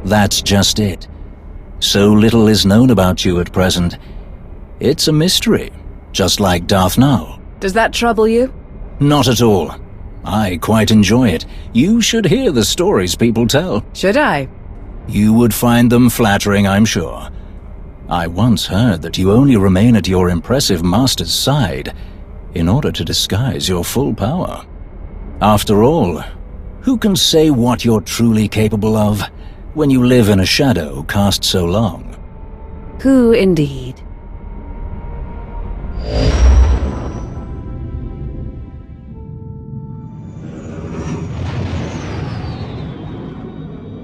That's just it. So little is known about you at present. It's a mystery, just like Darth Nul. Does that trouble you? Not at all. I quite enjoy it. You should hear the stories people tell. Should I? You would find them flattering, I'm sure. I once heard that you only remain at your impressive master's side in order to disguise your full power. After all, who can say what you're truly capable of when you live in a shadow cast so long? Who indeed?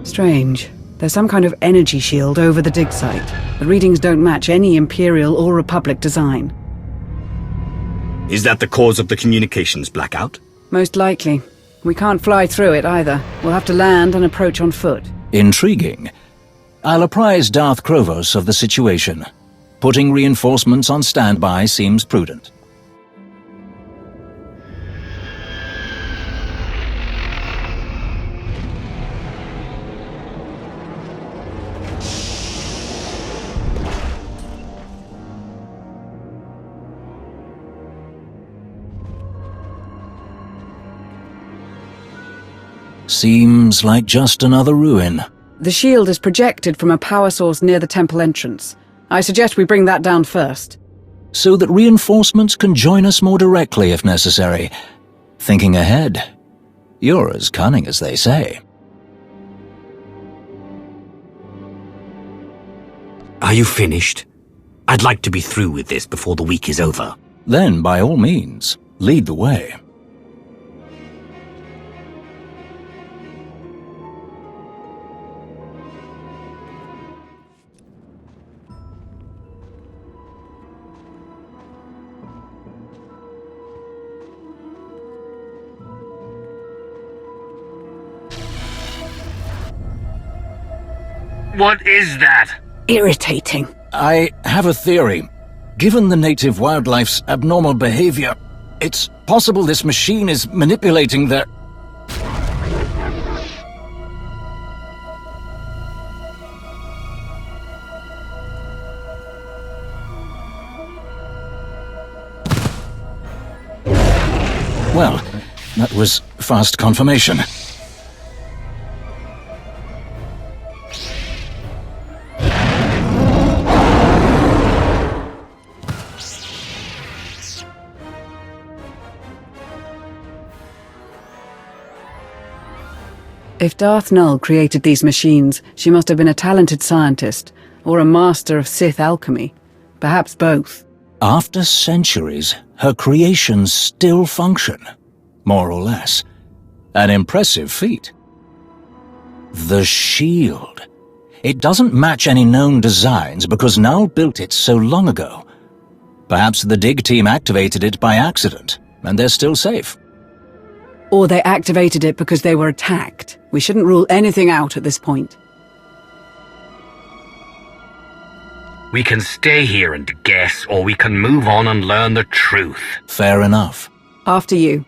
Strange. There's some kind of energy shield over the dig site. The readings don't match any Imperial or Republic design. Is that the cause of the communications blackout? Most likely. We can't fly through it either. We'll have to land and approach on foot. Intriguing. I'll apprise Darth Krovos of the situation. Putting reinforcements on standby seems prudent. Seems like just another ruin. The shield is projected from a power source near the temple entrance. I suggest we bring that down first. So that reinforcements can join us more directly if necessary. Thinking ahead. You're as cunning as they say. Are you finished? I'd like to be through with this before the week is over. Then, by all means, lead the way. What is that? Irritating. I have a theory. Given the native wildlife's abnormal behavior, it's possible this machine is manipulating their... Well, that was fast confirmation. If Darth Nul created these machines, she must have been a talented scientist, or a master of Sith alchemy. Perhaps both. After centuries, her creations still function, more or less. An impressive feat. The shield. It doesn't match any known designs because Nul built it so long ago. Perhaps the dig team activated it by accident, and they're still safe. Or they activated it because they were attacked. We shouldn't rule anything out at this point. We can stay here and guess, or we can move on and learn the truth. Fair enough. After you.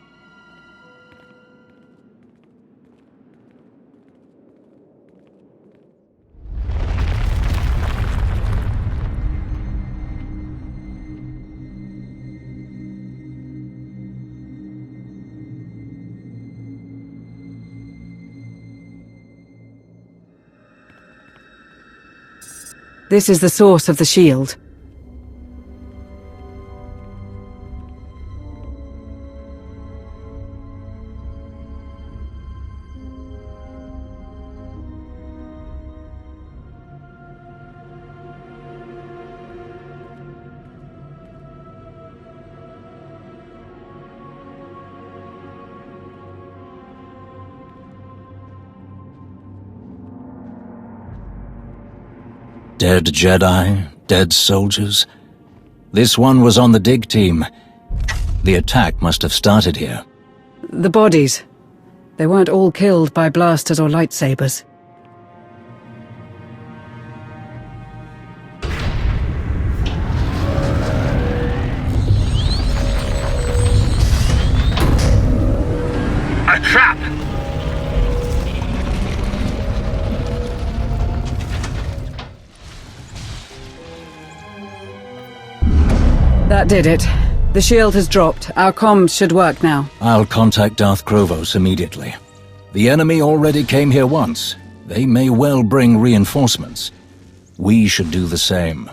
This is the source of the shield. Dead Jedi, dead soldiers. This one was on the dig team. The attack must have started here. The bodies. They weren't all killed by blasters or lightsabers. A trap! That did it. The shield has dropped. Our comms should work now. I'll contact Darth Krovos immediately. The enemy already came here once. They may well bring reinforcements. We should do the same.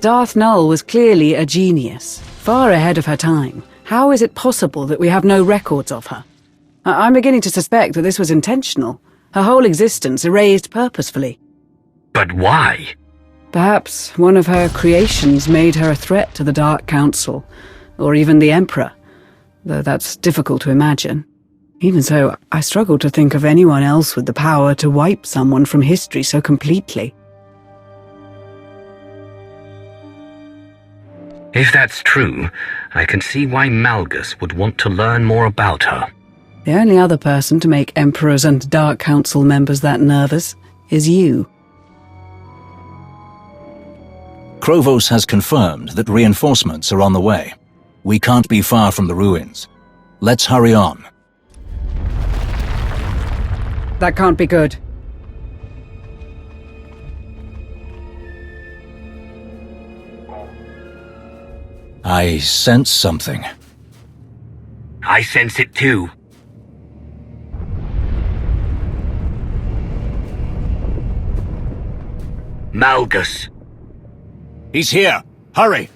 Darth Null was clearly a genius, far ahead of her time. How is it possible that we have no records of her? I'm beginning to suspect that this was intentional. Her whole existence erased purposefully. But why? Perhaps one of her creations made her a threat to the Dark Council, or even the Emperor, though that's difficult to imagine. Even so, I struggle to think of anyone else with the power to wipe someone from history so completely. If that's true, I can see why Malgus would want to learn more about her. The only other person to make Emperors and Dark Council members that nervous is you. Krovos has confirmed that reinforcements are on the way. We can't be far from the ruins. Let's hurry on. That can't be good. I sense something. I sense it too. Malgus. He's here! Hurry!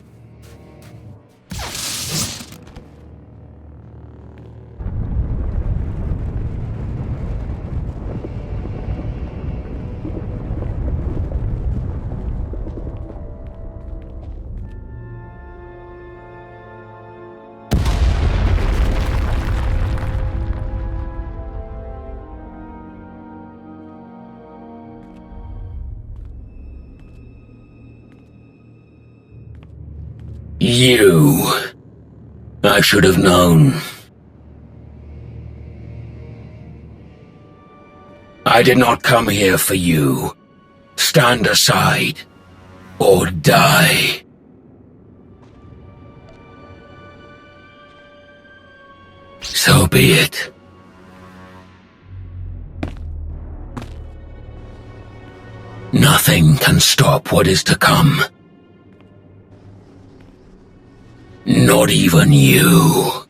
You. I should have known. I did not come here for you. Stand aside, or die. So be it. Nothing can stop what is to come. Not even you.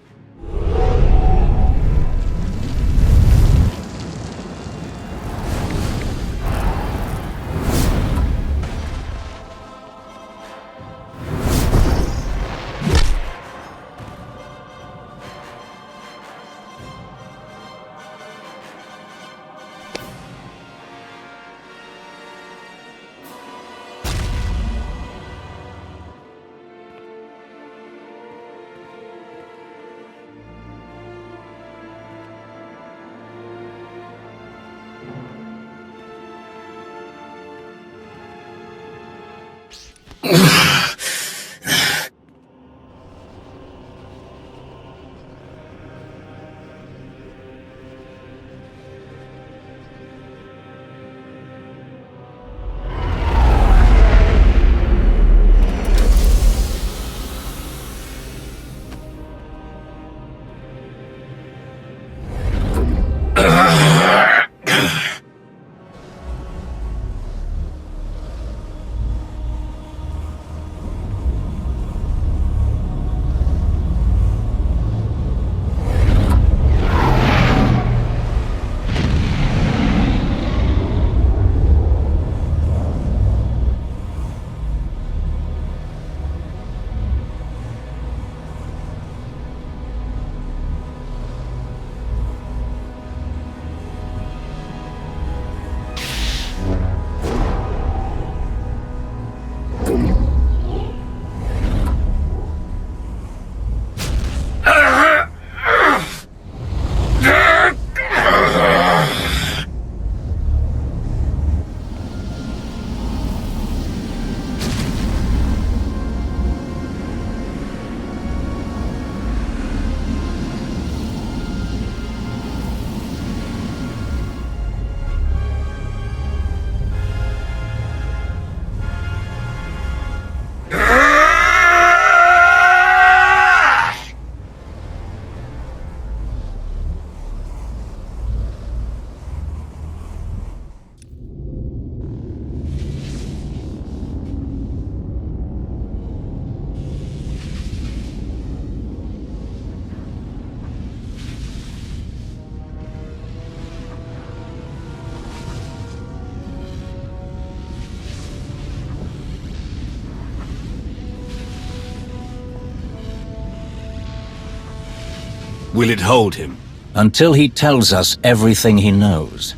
Will it hold him? Until he tells us everything he knows.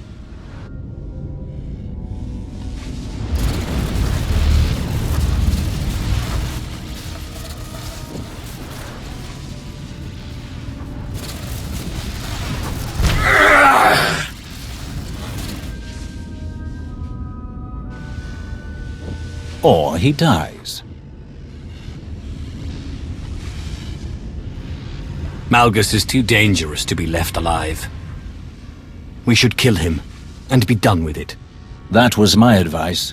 Or he dies. Malgus is too dangerous to be left alive. We should kill him, and be done with it. That was my advice.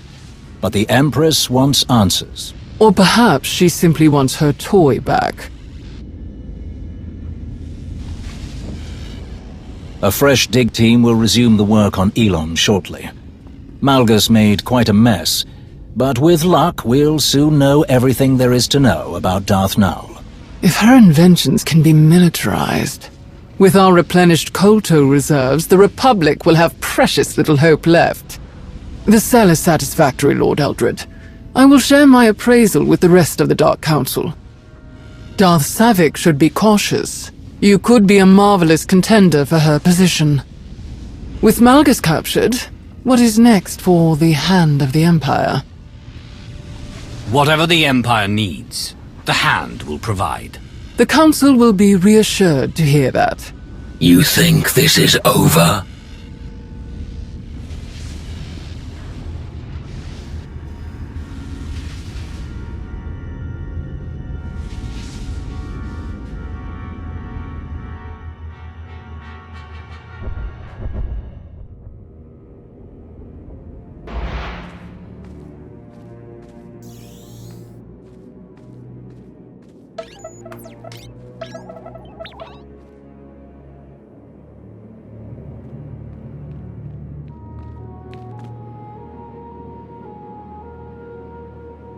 But the Empress wants answers. Or perhaps she simply wants her toy back. A fresh dig team will resume the work on Elon shortly. Malgus made quite a mess, but with luck we'll soon know everything there is to know about Darth Nul. If her inventions can be militarized, with our replenished Kolto reserves, the Republic will have precious little hope left. The cell is satisfactory, Lord Eldred. I will share my appraisal with the rest of the Dark Council. Darth Savik should be cautious. You could be a marvelous contender for her position. With Malgus captured, what is next for the Hand of the Empire? Whatever the Empire needs, the Hand will provide. The Council will be reassured to hear that. You think this is over?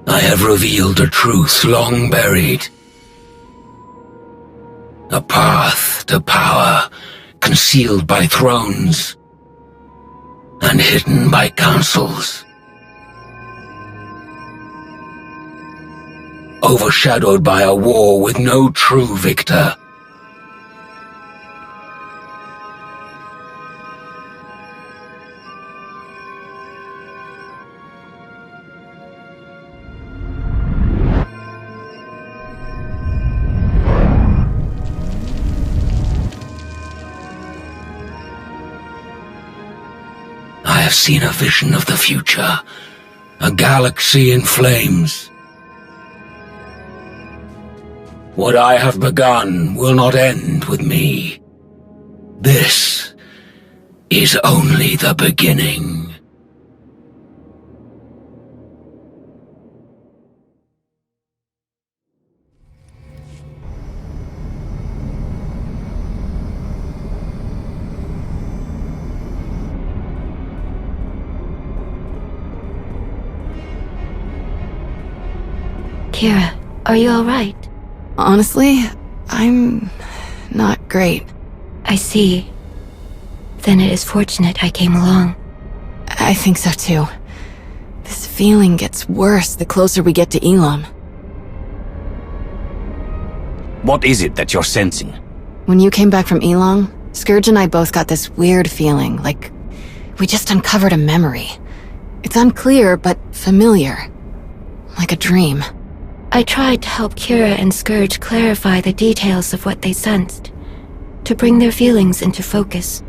I have revealed a truth long buried. A path to power concealed by thrones and hidden by councils. Overshadowed by a war with no true victor. I have seen a vision of the future, a galaxy in flames. What I have begun will not end with me. This is only the beginning. Kira, are you alright? Honestly, I'm not great. I see. Then it is fortunate I came along. I think so too. This feeling gets worse the closer we get to Elam. What is it that you're sensing? When you came back from Elam, Scourge and I both got this weird feeling, like we just uncovered a memory. It's unclear, but familiar. Like a dream. I tried to help Kira and Scourge clarify the details of what they sensed, to bring their feelings into focus.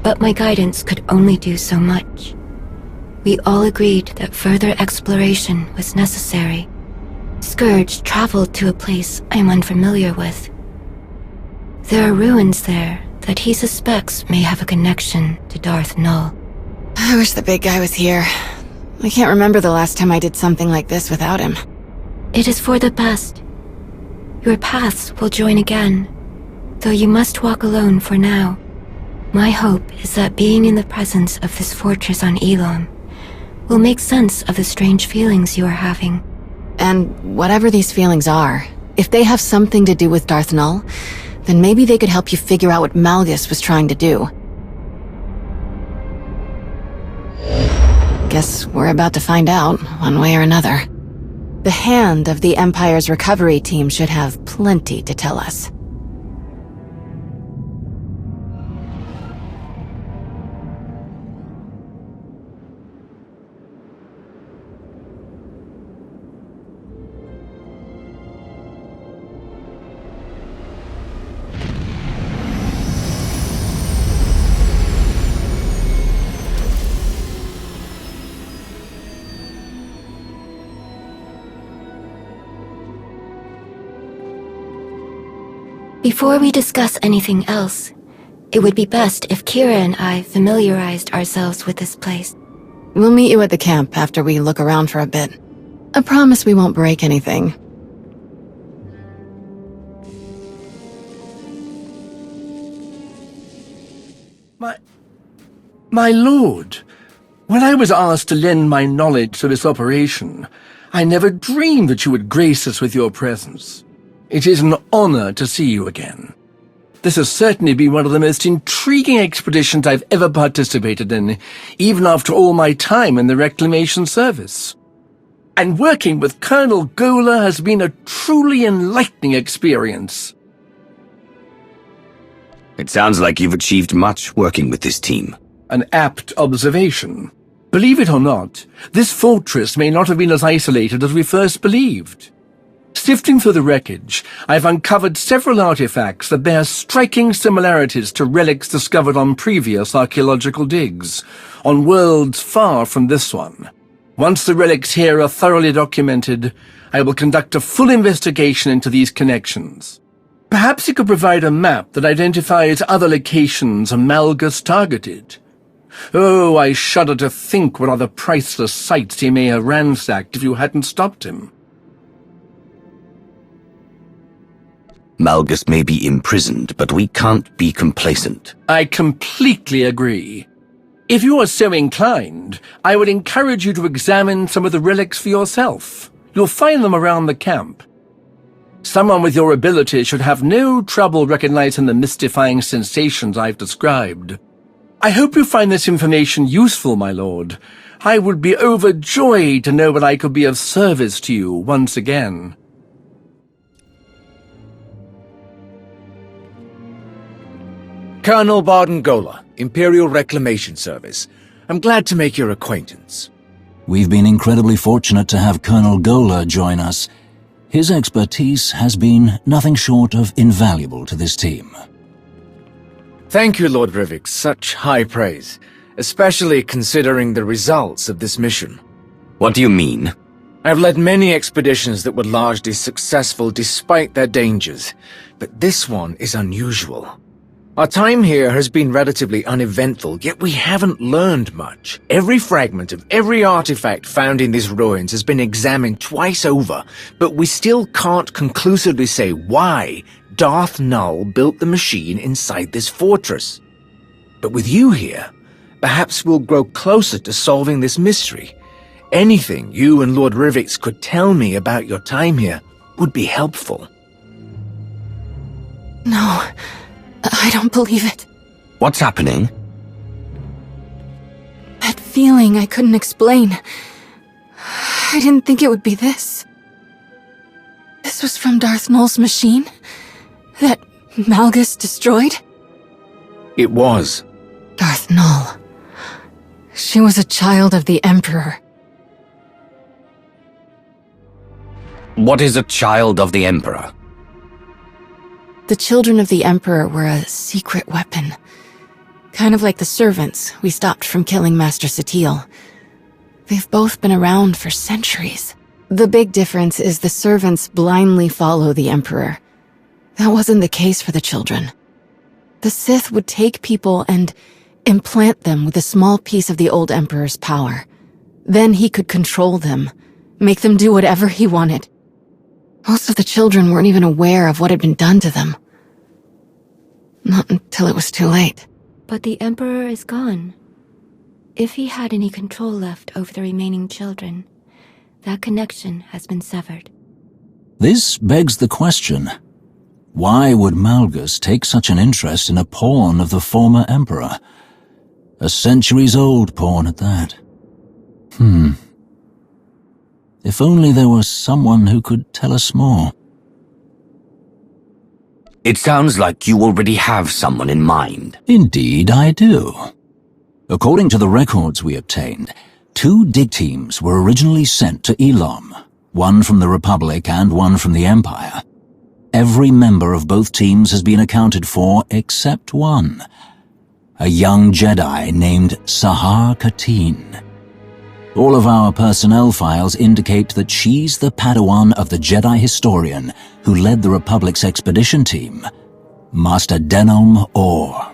But my guidance could only do so much. We all agreed that further exploration was necessary. Scourge traveled to a place I am unfamiliar with. There are ruins there that he suspects may have a connection to Darth Nul. I wish the big guy was here. I can't remember the last time I did something like this without him. It is for the best. Your paths will join again, though you must walk alone for now. My hope is that being in the presence of this fortress on Elam will make sense of the strange feelings you are having. And whatever these feelings are, if they have something to do with Darth Nul, then maybe they could help you figure out what Malgus was trying to do. Guess we're about to find out, one way or another. The Hand of the Empire's recovery team should have plenty to tell us. Before we discuss anything else, it would be best if Kira and I familiarized ourselves with this place. We'll meet you at the camp after we look around for a bit. I promise we won't break anything. My lord, when I was asked to lend my knowledge to this operation, I never dreamed that you would grace us with your presence. It is an honor to see you again. This has certainly been one of the most intriguing expeditions I've ever participated in, even after all my time in the Reclamation Service. And working with Colonel Gola has been a truly enlightening experience. It sounds like you've achieved much working with this team. An apt observation. Believe it or not, this fortress may not have been as isolated as we first believed. Sifting through the wreckage, I've uncovered several artifacts that bear striking similarities to relics discovered on previous archaeological digs, on worlds far from this one. Once the relics here are thoroughly documented, I will conduct a full investigation into these connections. Perhaps you could provide a map that identifies other locations Malgus targeted. Oh, I shudder to think what other priceless sites he may have ransacked if you hadn't stopped him. Malgus may be imprisoned, but we can't be complacent. I completely agree. If you are so inclined, I would encourage you to examine some of the relics for yourself. You'll find them around the camp. Someone with your ability should have no trouble recognizing the mystifying sensations I've described. I hope you find this information useful, my lord. I would be overjoyed to know that I could be of service to you once again. Colonel Barden Gola, Imperial Reclamation Service. I'm glad to make your acquaintance. We've been incredibly fortunate to have Colonel Gola join us. His expertise has been nothing short of invaluable to this team. Thank you, Lord Rivik. Such high praise, especially considering the results of this mission. What do you mean? I've led many expeditions that were largely successful despite their dangers, but this one is unusual. Our time here has been relatively uneventful, yet we haven't learned much. Every fragment of every artifact found in these ruins has been examined twice over, but we still can't conclusively say why Darth Null built the machine inside this fortress. But with you here, perhaps we'll grow closer to solving this mystery. Anything you and Lord Rivik could tell me about your time here would be helpful. No, I don't believe it. What's happening? That feeling I couldn't explain. I didn't think it would be this. This was from Darth Null's machine? That Malgus destroyed? It was. Darth Null. She was a child of the Emperor. What is a child of the Emperor? The children of the Emperor were a secret weapon. Kind of like the servants we stopped from killing Master Satele. They've both been around for centuries. The big difference is the servants blindly follow the Emperor. That wasn't the case for the children. The Sith would take people and implant them with a small piece of the old Emperor's power. Then he could control them, make them do whatever he wanted. Most of the children weren't even aware of what had been done to them. Not until it was too late. But the Emperor is gone. If he had any control left over the remaining children, that connection has been severed. This begs the question. Why would Malgus take such an interest in a pawn of the former Emperor? A centuries-old pawn at that. If only there was someone who could tell us more. It sounds like you already have someone in mind. Indeed, I do. According to the records we obtained, 2 dig teams were originally sent to Elam, one from the Republic and one from the Empire. Every member of both teams has been accounted for except one, a young Jedi named Sahar Katin. All of our personnel files indicate that she's the Padawan of the Jedi historian who led the Republic's expedition team, Master Denom Or.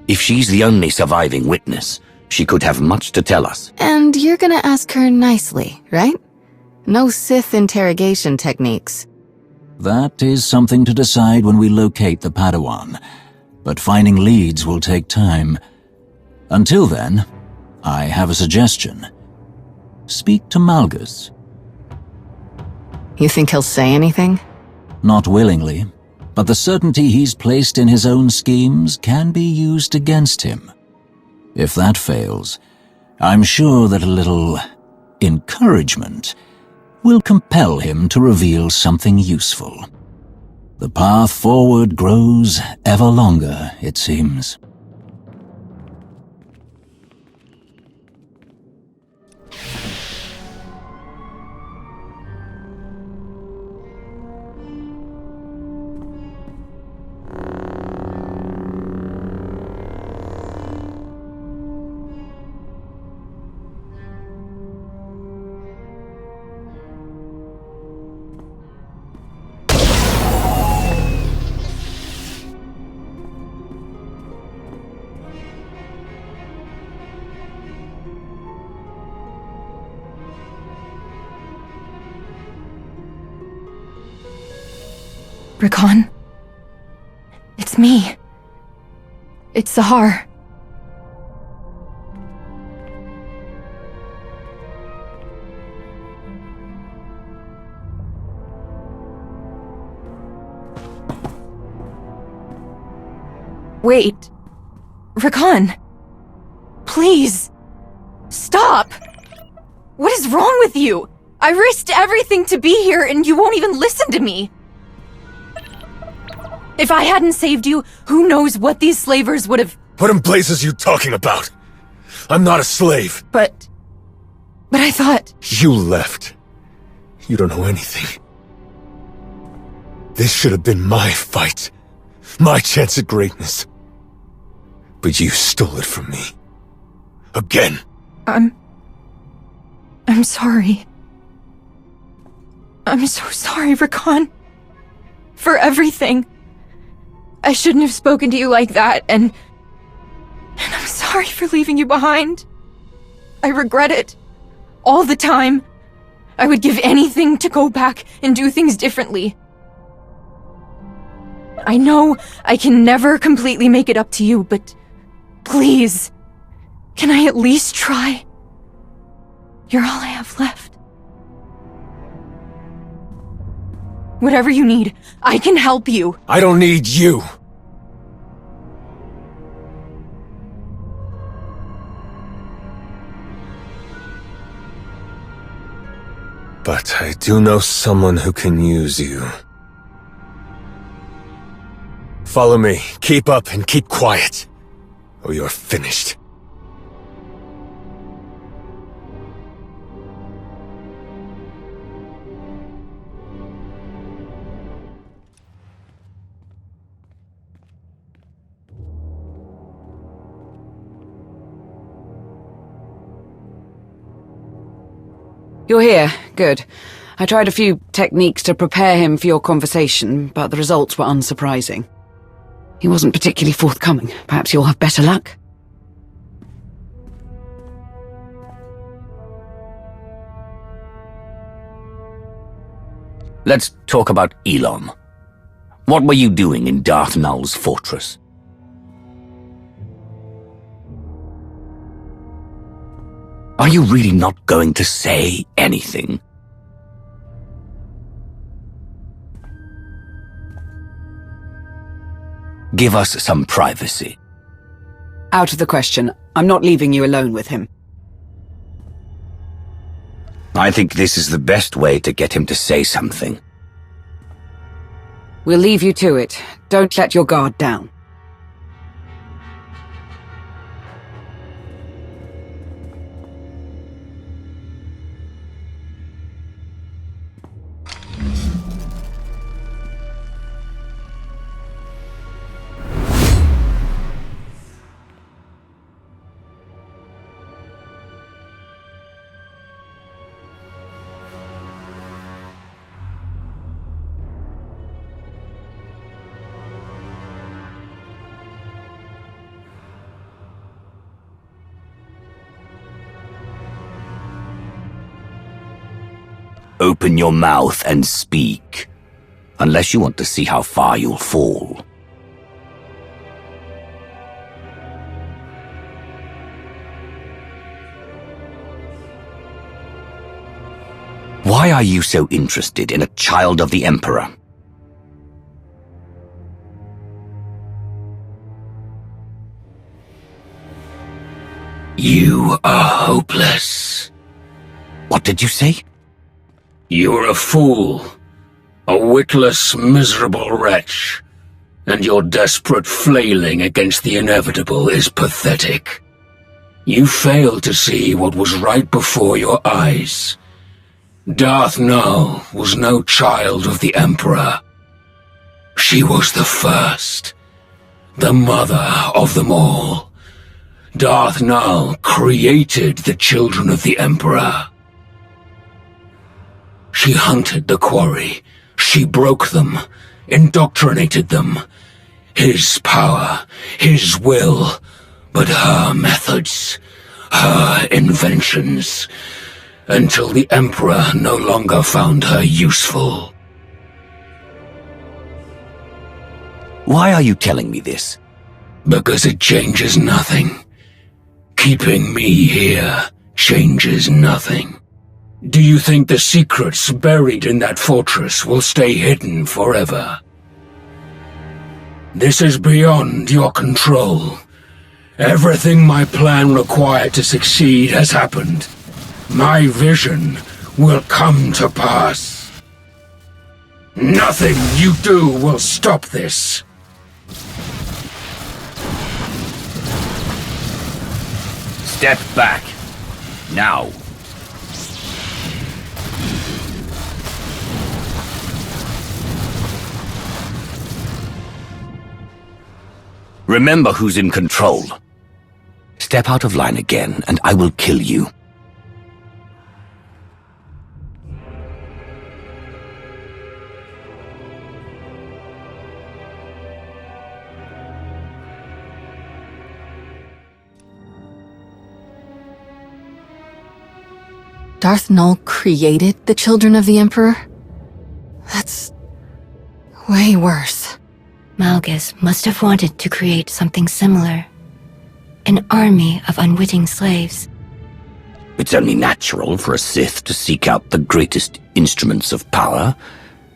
If she's the only surviving witness, she could have much to tell us. And you're gonna ask her nicely, right? No Sith interrogation techniques. That is something to decide when we locate the Padawan, but finding leads will take time. Until then, I have a suggestion. Speak to Malgus. You think he'll say anything? Not willingly, but the certainty he's placed in his own schemes can be used against him. If that fails, I'm sure that a little encouragement will compel him to reveal something useful. The path forward grows ever longer, it seems. Rakan? It's me. It's Zahar. Wait. Rakan. Please. Stop. What is wrong with you? I risked everything to be here and you won't even listen to me. If I hadn't saved you, who knows what these slavers would have— What in blazes are you talking about? I'm not a slave. But I thought— You left. You don't know anything. This should have been my fight. My chance at greatness. But you stole it from me. Again. I'm sorry. I'm so sorry, Rakan. For everything. I shouldn't have spoken to you like that, and I'm sorry for leaving you behind. I regret it. All the time. I would give anything to go back and do things differently. I know I can never completely make it up to you, but please, can I at least try? You're all I have left. Whatever you need, I can help you. I don't need you. But I do know someone who can use you. Follow me. Keep up and keep quiet, or you're finished. You're here. Good. I tried a few techniques to prepare him for your conversation, but the results were unsurprising. He wasn't particularly forthcoming. Perhaps you'll have better luck? Let's talk about Elon. What were you doing in Darth Nul's fortress? Are you really not going to say anything? Give us some privacy. Out of the question. I'm not leaving you alone with him. I think this is the best way to get him to say something. We'll leave you to it. Don't let your guard down. open your mouth and speak. Unless you want to see how far you'll fall. Why are you so interested in a child of the Emperor? You are hopeless. What did you say? You're a fool. A witless, miserable wretch. And your desperate flailing against the inevitable is pathetic. You failed to see what was right before your eyes. Darth Null was no child of the Emperor. She was the first, the mother of them all. Darth Null created the children of the Emperor. She hunted the quarry. She broke them, indoctrinated them. His power, his will, but her methods, her inventions, until the Emperor no longer found her useful. Why are you telling me this? Because it changes nothing. Keeping me here changes nothing. Do you think the secrets buried in that fortress will stay hidden forever? This is beyond your control. Everything my plan required to succeed has happened. My vision will come to pass. Nothing you do will stop this. Step back. Now. Remember who's in control. Step out of line again, and I will kill you. Darth Null created the children of the Emperor? That's way worse. Malgus must have wanted to create something similar. An army of unwitting slaves. It's only natural for a Sith to seek out the greatest instruments of power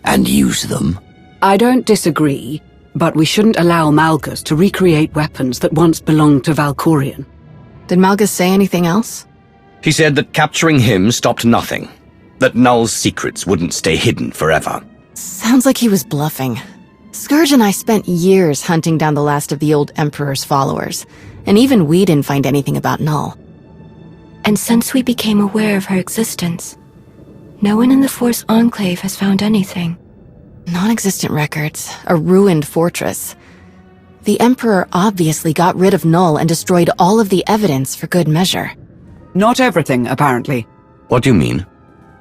and use them. I don't disagree, but we shouldn't allow Malgus to recreate weapons that once belonged to Valkorion. Did Malgus say anything else? He said that capturing him stopped nothing. That Null's secrets wouldn't stay hidden forever. Sounds like he was bluffing. Scourge and I spent years hunting down the last of the old Emperor's followers, and even we didn't find anything about Null. And since we became aware of her existence, no one in the Force Enclave has found anything. Non-existent records, a ruined fortress. The Emperor obviously got rid of Null and destroyed all of the evidence for good measure. Not everything, apparently. What do you mean?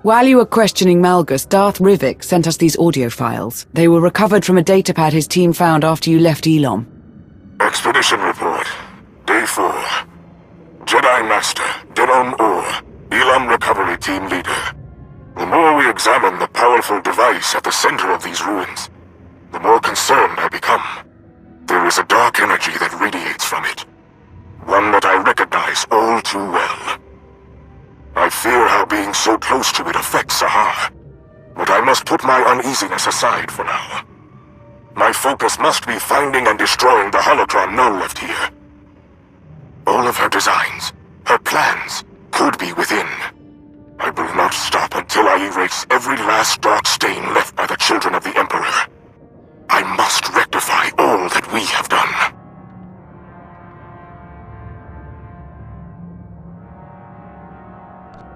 While you were questioning Malgus, Darth Rivik sent us these audio files. They were recovered from a datapad his team found after you left Elom. Expedition report. Day 4. Jedi Master, Denon Or, Elom Recovery Team Leader. The more we examine the powerful device at the center of these ruins, the more concerned I become. There is a dark energy that radiates from it. One that I recognize all too well. I fear how being so close to it affects Sahar, but I must put my uneasiness aside for now. My focus must be finding and destroying the holocron Null left here. All of her designs, her plans, could be within. I will not stop until I erase every last dark stain left by the children of the Emperor. I must rectify all that we have done.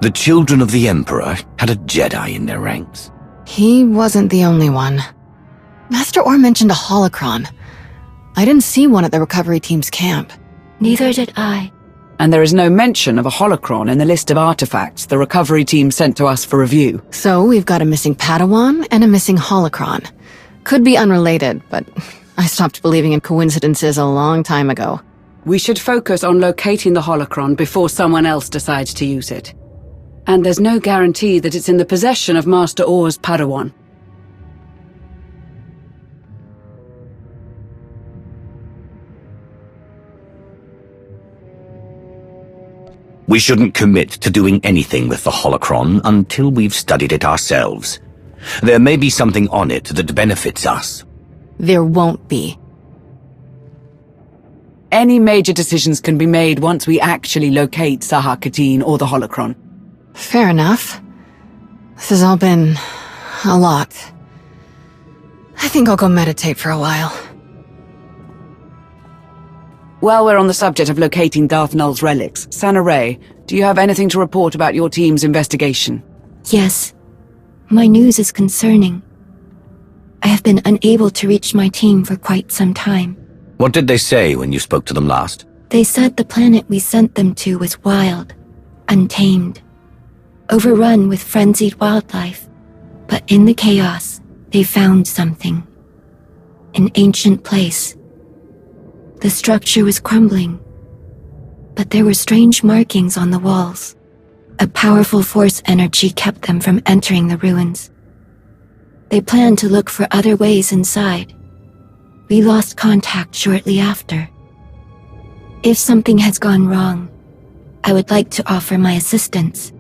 The children of the Emperor had a Jedi in their ranks. He wasn't the only one. Master Orr mentioned a holocron. I didn't see one at the recovery team's camp. Neither did I. And there is no mention of a holocron in the list of artifacts the recovery team sent to us for review. So we've got a missing Padawan and a missing holocron. Could be unrelated, but I stopped believing in coincidences a long time ago. We should focus on locating the holocron before someone else decides to use it. And there's no guarantee that it's in the possession of Master Or's Padawan. We shouldn't commit to doing anything with the holocron until we've studied it ourselves. There may be something on it that benefits us. There won't be. Any major decisions can be made once we actually locate Saha Katin or the holocron. Fair enough. This has all been a lot. I think I'll go meditate for a while. While we're on the subject of locating Darth Nul's relics, Sana Ray, do you have anything to report about your team's investigation? Yes. My news is concerning. I have been unable to reach my team for quite some time. What did they say when you spoke to them last? They said the planet we sent them to was wild, untamed, overrun with frenzied wildlife. But in the chaos, they found something. An ancient place. The structure was crumbling, but there were strange markings on the walls. A powerful force energy kept them from entering the ruins. They planned to look for other ways inside. We lost contact shortly after. If something has gone wrong, I would like to offer my assistance.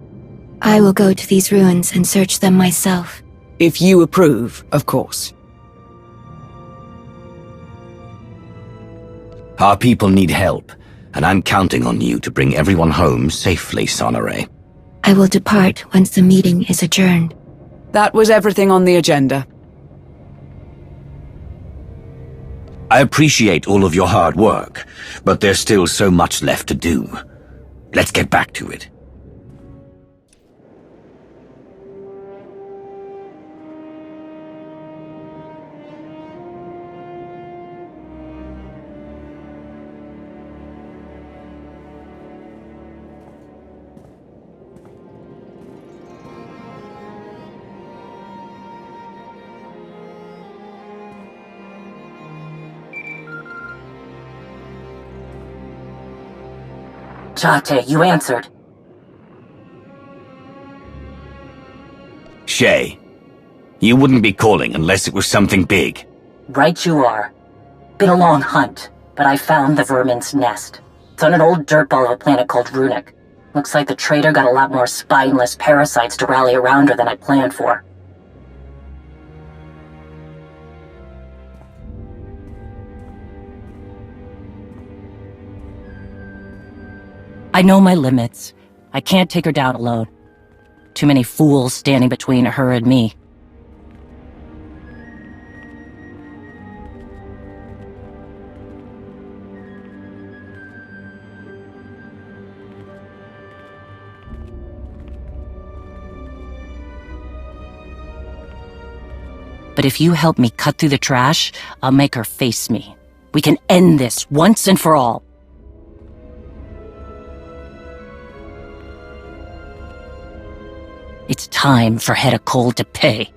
I will go to these ruins and search them myself. If you approve, of course. Our people need help, and I'm counting on you to bring everyone home safely, Sana Ray. I will depart once the meeting is adjourned. That was everything on the agenda. I appreciate all of your hard work, but there's still so much left to do. Let's get back to it. Jate, you answered. Shay, you wouldn't be calling unless it was something big. Right you are. Been a long hunt, but I found the vermin's nest. It's on an old dirtball of a planet called Runic. Looks like the traitor got a lot more spineless parasites to rally around her than I planned for. I know my limits. I can't take her down alone. Too many fools standing between her and me. But if you help me cut through the trash, I'll make her face me. We can end this once and for all. It's time for Hedda Cole to pay.